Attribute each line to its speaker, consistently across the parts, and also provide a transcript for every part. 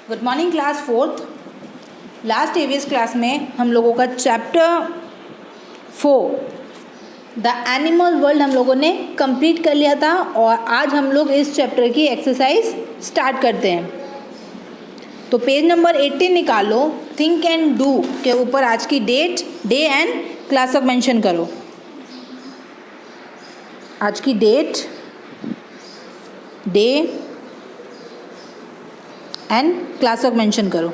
Speaker 1: Good morning class fourth. Last EVS class में हम लोगों का चैप्टर 4 द एनिमल वर्ल्ड हम लोगों ने कंप्लीट कर लिया था और आज हम लोग इस चैप्टर की एक्सरसाइज स्टार्ट करते हैं। तो पेज नंबर 18 निकालो, थिंक एंड डू के ऊपर आज की date, day and class of mention करो। आज की date, day and class of mention करो।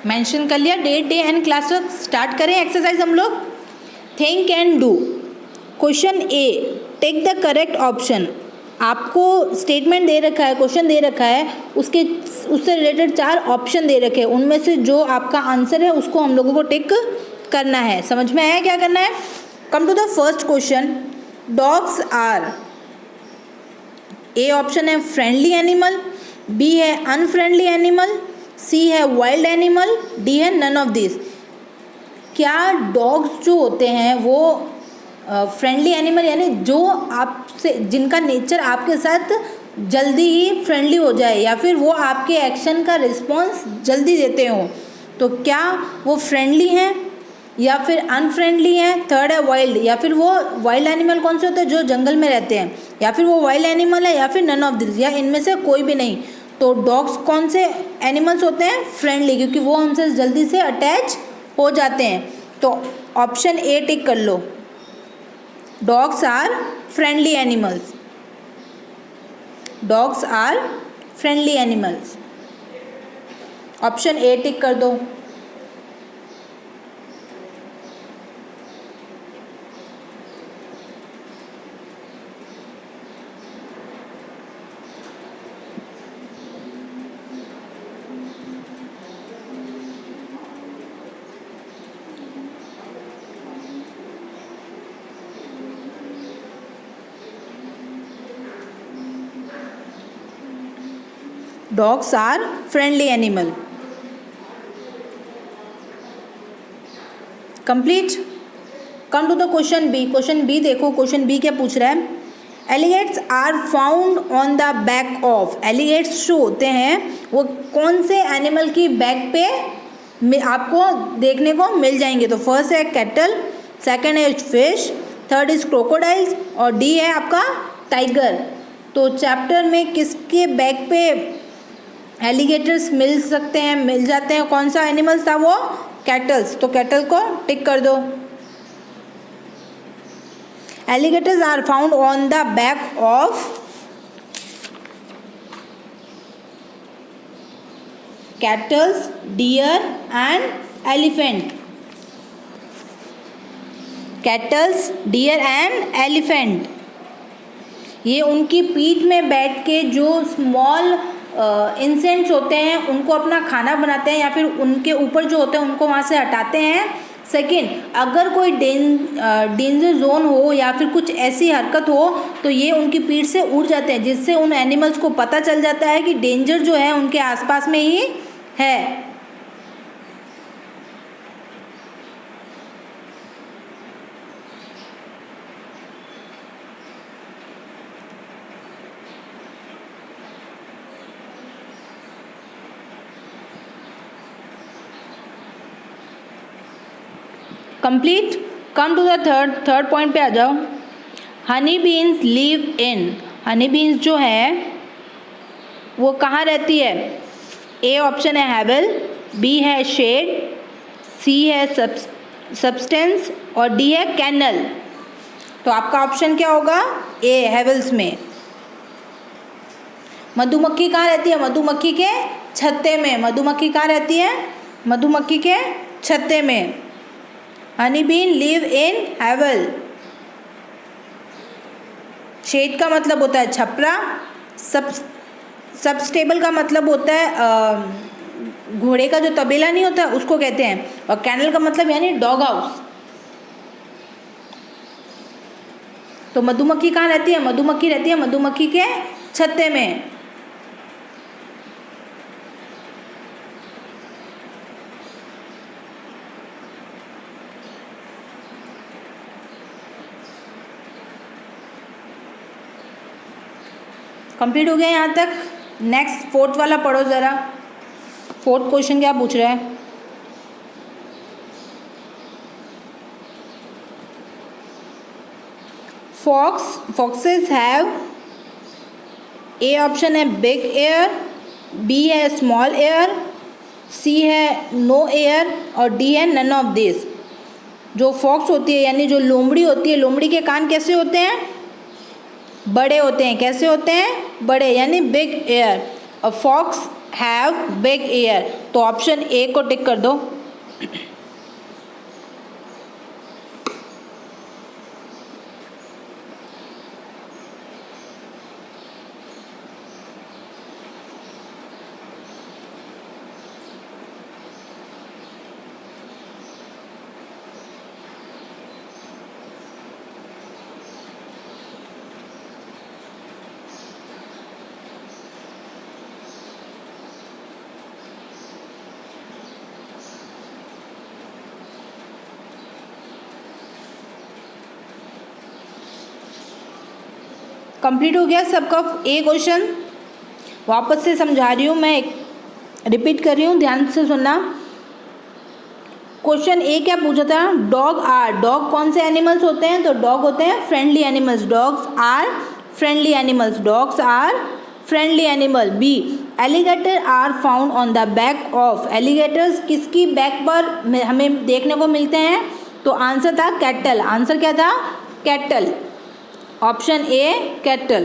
Speaker 1: मेंशन कर लिया date, day and class. Start करें एक्सरसाइज हम लोग। Think and do. Question A, take the correct option. आपको स्टेटमेंट दे रखा है, क्वेश्चन दे रखा है, उससे रिलेटेड 4 ऑप्शन दे रखे हैं। उनमें से जो आपका आंसर है उसको हम लोगों को टिक करना है। समझ में आया क्या करना है? Come to the first question. Dogs are, A option है फ्रेंडली एनिमल, बी है अनफ्रेंडली एनिमल, सी है वाइल्ड एनिमल, डी है नन ऑफ दिस। क्या डॉग्स जो होते हैं वो फ्रेंडली एनिमल यानी जो आपसे, जिनका नेचर आपके साथ जल्दी ही फ्रेंडली हो जाए या फिर वो आपके एक्शन का रिस्पॉन्स जल्दी देते हो, तो क्या वो फ्रेंडली हैं या फिर अनफ्रेंडली हैं? थर्ड है वाइल्ड, या फिर वो वाइल्ड एनिमल कौन से होते हैं? जो जंगल में रहते हैं, या फिर वो वाइल्ड एनिमल है, या फिर नन ऑफ दिस, या इनमें से कोई भी नहीं। तो डॉग्स कौन से एनिमल्स होते हैं? फ्रेंडली, क्योंकि वो हमसे जल्दी से अटैच हो जाते हैं। तो ऑप्शन ए टिक कर लो, dogs are friendly animals. Dogs are friendly animals. Option A tick कर दो। Dogs are friendly animal. Complete. Come to the question B. Question B देखो, क्वेश्चन बी क्या पूछ रहा है? Alligators are found on the back of. Alligators जो होते हैं वो कौन से एनिमल की बैक पे आपको देखने को मिल जाएंगे? तो फर्स्ट है कैटल, सेकंड है फिश, थर्ड इज क्रोकोडाइल्स और डी है आपका टाइगर। तो चैप्टर में किसके बैक पे एलिगेटर्स मिल सकते हैं, मिल जाते हैं? कौन सा एनिमल्स था वो? कैटल्स। तो कैटल को टिक कर दो। Alligators are found on the back of cattles, deer and elephant. Cattles, deer and elephant, ये उनकी पीठ में बैठ के जो स्मॉल इंसेक्ट्स होते हैं उनको अपना खाना बनाते हैं, या फिर उनके ऊपर जो होते हैं उनको वहाँ से हटाते हैं। सेकेंड, अगर कोई डेंजर जोन हो या फिर कुछ ऐसी हरकत हो तो ये उनकी पीठ से उड़ जाते हैं, जिससे उन एनिमल्स को पता चल जाता है कि डेंजर जो है उनके आसपास में ही है। Complete. Come to the third point पे आ जाओ। Honey bees live in. Honey bees जो है वो कहाँ रहती है? ए ऑप्शन है हैवल, बी है शेड, सी है सब्सटेंस और डी है कैनल। तो आपका ऑप्शन क्या होगा? ए, हैवल्स में। मधुमक्खी कहाँ रहती है? मधुमक्खी के छत्ते में। मधुमक्खी कहाँ रहती है? मधुमक्खी के छत्ते में। Honey bee live in hive. Shed का मतलब होता है छपरा, सबस्टेबल का मतलब होता है घोड़े का जो तबेला नहीं होता उसको कहते हैं, और कैनल का मतलब यानी डॉग हाउस। तो मधुमक्खी कहाँ रहती है? मधुमक्खी रहती है मधुमक्खी के छत्ते में। कंप्लीट हो गया यहाँ तक। नेक्स्ट फोर्थ वाला पढ़ो ज़रा। फोर्थ क्वेश्चन क्या पूछ रहा है? फॉक्सेस हैव, ए ऑप्शन है बिग एयर, बी है स्मॉल एयर, सी है नो एयर और डी है नन ऑफ दिस। जो फॉक्स होती है यानी जो लोमड़ी होती है, लोमड़ी के कान कैसे होते हैं? बड़े होते हैं। कैसे होते हैं? बड़े, यानी बिग एयर। और फॉक्स हैव बिग एयर, तो ऑप्शन ए को टिक कर दो। कंप्लीट हो गया सबका ए क्वेश्चन। वापस से समझा रही हूँ मैं, रिपीट कर रही हूँ, ध्यान से सुनना। क्वेश्चन ए क्या पूछा था? डॉग कौन से एनिमल्स होते हैं? तो डॉग होते हैं friendly animals. Dogs are friendly animals. Dogs are friendly animal. B, alligator are found on the back of. Alligators किसकी बैक पर हमें देखने को मिलते हैं? तो आंसर था कैटल। आंसर क्या था? Cattle. Option A cattle.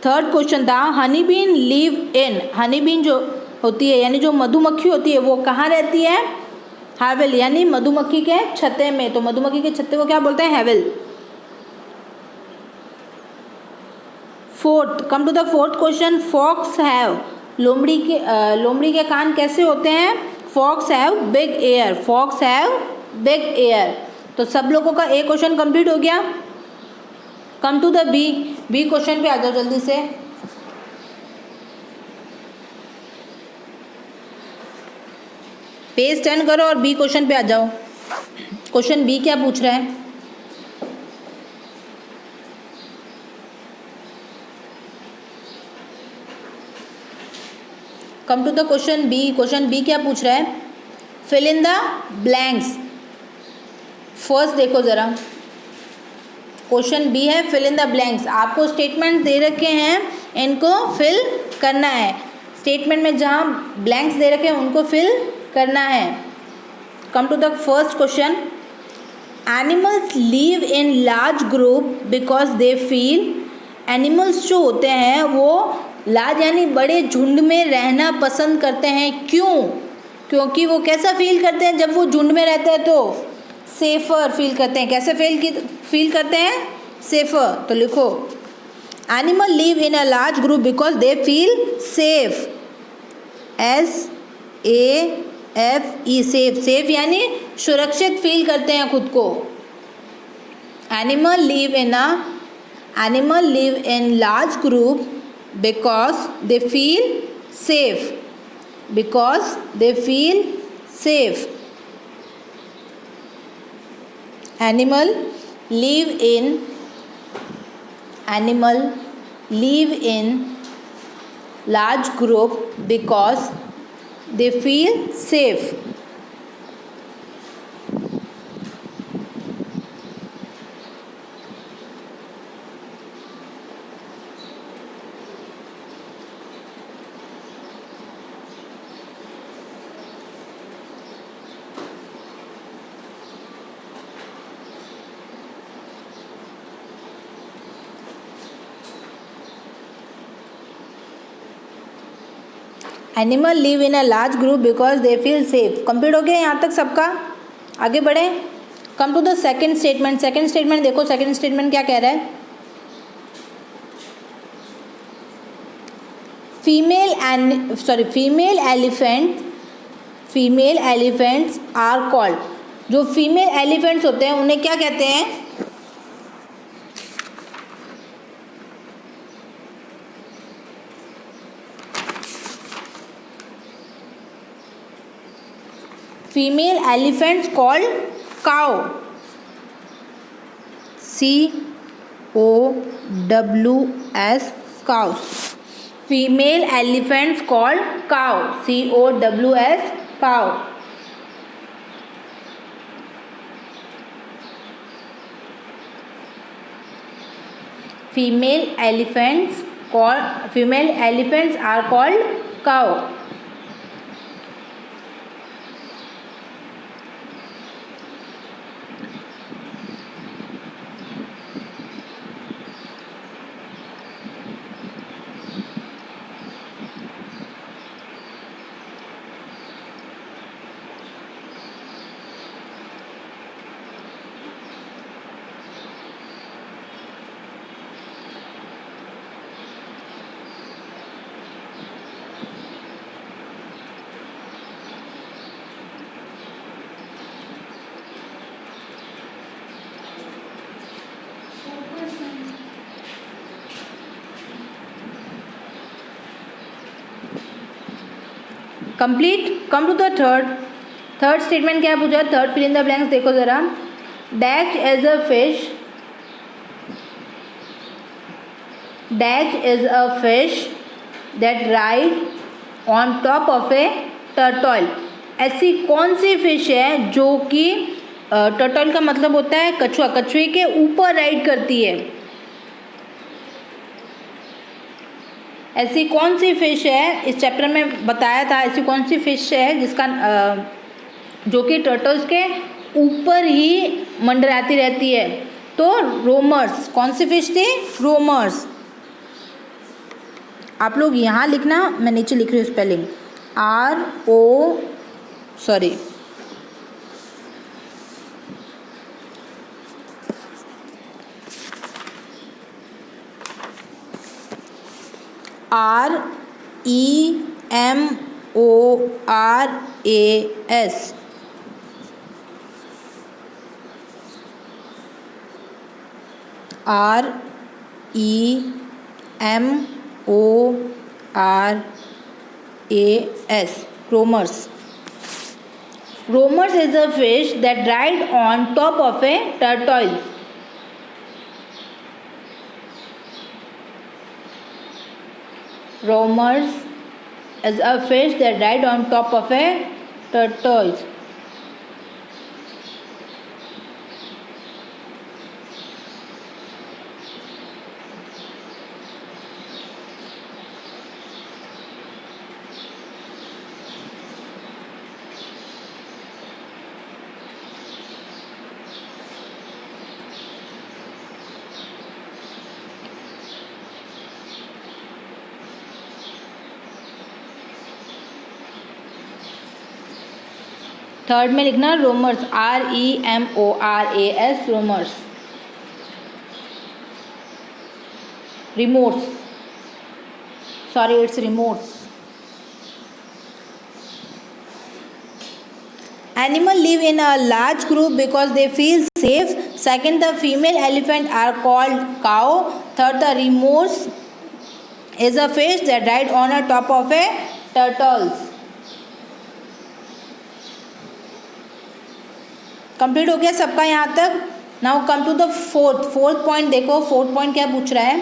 Speaker 1: Third question था honey bee live in. Honey bee जो होती है यानी जो मधुमक्खी होती है वो कहाँ रहती है? हैवल, यानी मधुमक्खी के छत्ते में। तो मधुमक्खी के छत्ते को क्या बोलते हैं? Hive. Fourth, come to the fourth question. Fox have, लोमड़ी के कान कैसे होते हैं? Fox have big ear. Fox have big ear. तो सब लोगों का ए क्वेश्चन कंप्लीट हो गया। Come to the B question पे आ जाओ जल्दी से। पेज टर्न करो और बी क्वेश्चन पे आ जाओ। क्वेश्चन बी क्या पूछ रहा है? Come to the question B. Question B क्या पूछ रहा है? Fill in the blanks. First देखो ज़रा, क्वेश्चन बी है फिल इन द ब्लैंक्स। आपको स्टेटमेंट दे रखे हैं, इनको फिल करना है। स्टेटमेंट में जहाँ ब्लैंक्स दे रखे हैं उनको फिल करना है। Come to the first question. Animals live in large group because they feel. Animals जो होते हैं वो लार्ज यानी बड़े झुंड में रहना पसंद करते हैं। क्यों? क्योंकि वो कैसा फील करते हैं? जब वो झुंड में रहते हैं तो सेफर फील करते हैं। कैसे फील करते हैं? सेफर। तो लिखो animal live in a large group because they feel safe. SAFE, safe. Safe यानी सुरक्षित फील करते हैं खुद को। Animal live in large group because they feel safe. Because they feel safe. Animal live in large group because they feel safe. Animal live in a large group because they feel safe. Complete हो गया यहाँ तक सबका। आगे बढ़े। Come to the second statement. Second statement देखो, second statement क्या कह रहा है? Female elephants are called. जो फीमेल एलिफेंट्स होते हैं उन्हें क्या कहते हैं? Female elephants called cow, COWS, cows. Female elephants called cow, COWS, cow. Female elephants are called cow. Complete. Come to the third statement क्या पूछा. Third fill in the blanks देखो जरा. Dash is a fish that ride on top of a turtle. ऐसी कौन सी fish है जो कि turtle का मतलब होता है कछुआ, कछुए के ऊपर राइड करती है. ऐसी कौन सी फिश है, इस चैप्टर में बताया था ऐसी कौन सी फिश है जिसका जो कि टर्टल्स के ऊपर ही मंडराती रहती है. तो रोमर्स. कौन सी फिश थी. रोमर्स. आप लोग यहाँ लिखना, मैं नीचे लिख रही हूँ spelling. REMORAS. REMORAS. Roamers. Roamers is a fish that ride on top of a turtle. Roamers is a fish that ride on top of a tortoise. Third में लिखना remoras. REMORAS. Remoras. Remoras. Sorry, it's remoras. Animal live in a large group because they feel safe. Second, the female elephant are called cow. Third, the remorse is a fish that ride on a top of a turtles. Complete हो गया सबका यहाँ तक. Now come to the fourth point. देखो fourth point क्या पूछ रहा है.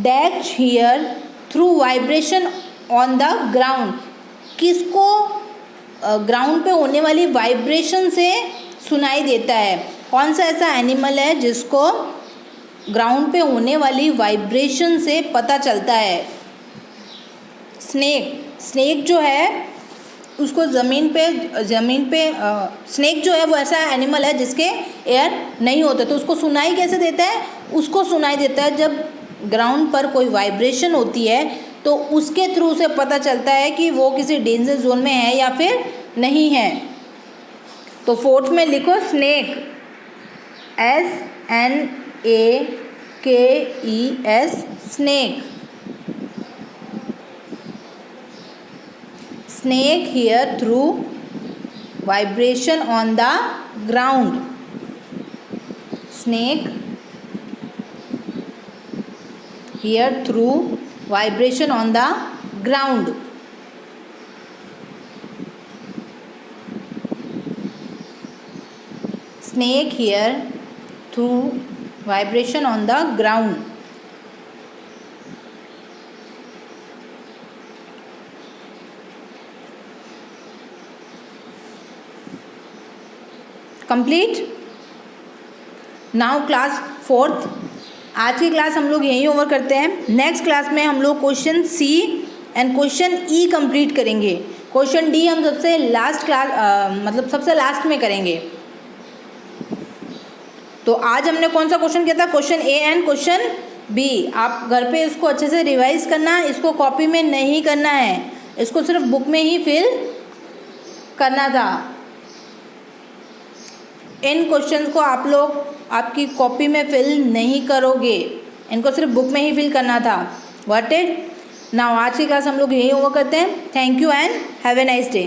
Speaker 1: Dash hear through vibration on the ground. किसको ग्राउंड पे होने वाली वाइब्रेशन से सुनाई देता है. कौन सा ऐसा एनिमल है जिसको ग्राउंड पे होने वाली वाइब्रेशन से पता चलता है. स्नेक जो है उसको ज़मीन पे स्नेक जो है वो ऐसा एनिमल है जिसके एयर नहीं होता. तो उसको सुनाई कैसे देता है. उसको सुनाई देता है जब ग्राउंड पर कोई वाइब्रेशन होती है तो उसके थ्रू से पता चलता है कि वो किसी डेंजर जोन में है या फिर नहीं है. तो फोर्थ में लिखो snake. SNAKES. Snake. Snake here through vibration on the ground. Snake here through vibration on the ground. snake here through vibration on the ground. Complete. Now class 4th. आज की क्लास हम लोग यहीं ओवर करते हैं. Next class में हम लोग question C and question E complete करेंगे. क्वेश्चन डी हम सबसे लास्ट क्लास सबसे लास्ट में करेंगे. तो आज हमने कौन सा क्वेश्चन किया था? Question A and question B. आप घर पे इसको अच्छे से रिवाइज करना. इसको कॉपी में नहीं करना है, इसको सिर्फ बुक में ही फिल करना था. इन क्वेश्चंस को आप लोग आपकी कॉपी में फिल नहीं करोगे, इनको सिर्फ बुक में ही फिल करना था. What it now. आज की क्लास हम लोग यही ओवर करते हैं. Thank you and have a nice day.